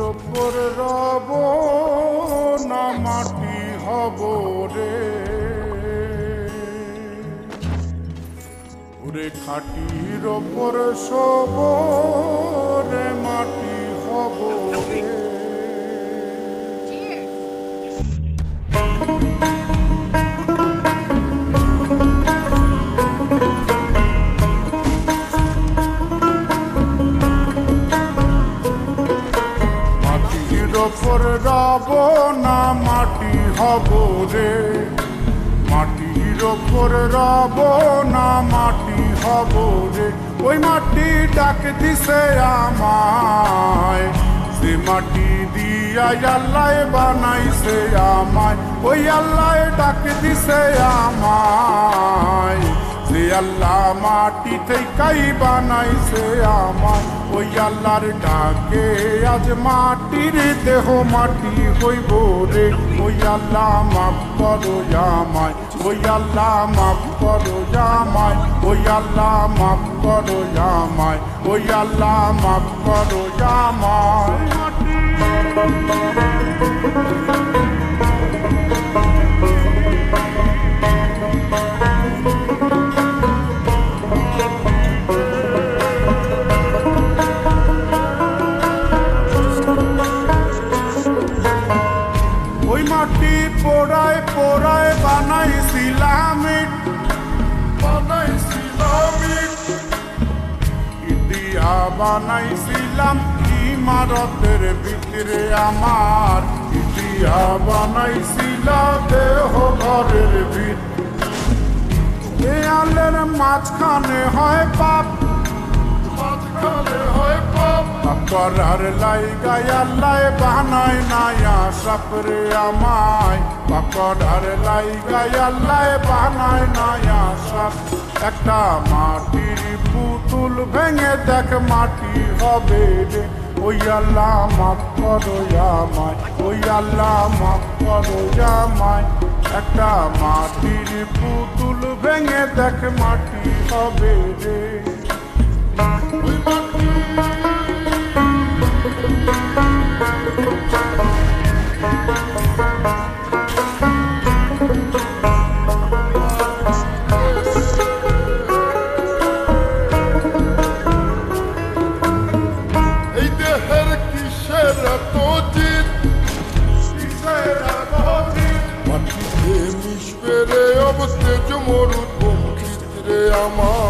ওপর রব না মাটি হব রে, ওরে খাটির ওপর শোব রে মাটি হব রে। ওপর রব না মাটি হব রে, মাটির ওপর রব না মাটি হব রে। ওই মাটি ডাক দিছে আমায়, সে মাটি দিয়া আল্লাহ বানাইছে আমায়। ওই আল্লাহ ডাক দিছে আমায়, যে আল্লাহ মাটি থেকেই বানাইছে আমায়। ওই আল্লাহর ডাকে আজ মাটির দেহ মাটি হইব রে। ওই আল্লাহ মাফ করো আমায়, ওই আল্লাহ মাফ করো আমায়, ওই আল্লাহ মাফ করো আমায়, ওই আল্লাহ মাফ করো আমায়। মাটি পোড়ায় পোড়ায় বানাইছিলাম ইটিয়া বানাইছিলাম ইমারতের ভিতরে আমার, ইটিয়া বানাইছিলাম দেহ ঘরের ভিতরে। আলের মাঝখানে হয় পাপ, মাঝখানে হয় পাপ, করার লাইগাই আল্লাহ বানায় নায়া সাপরে আমায়। করার লাইগাই আল্লাহ বানায় নায়া সাপ। একটা মাটির পুতুল ভেঙে দেখ মাটি হবে রে। ওই আল্লাহ মাফ করো আমায়, ওই আল্লাহ মাফ করো আমায়। একটা মাটির পুতুল ভেঙে দেখ মাটি হবে রে। এই দেহের কিসের এত জিদ, কিসের এত জিদ, মাটিতে মিশবে রে অবস্থে মরুদ বঙ্কিত রে আমার।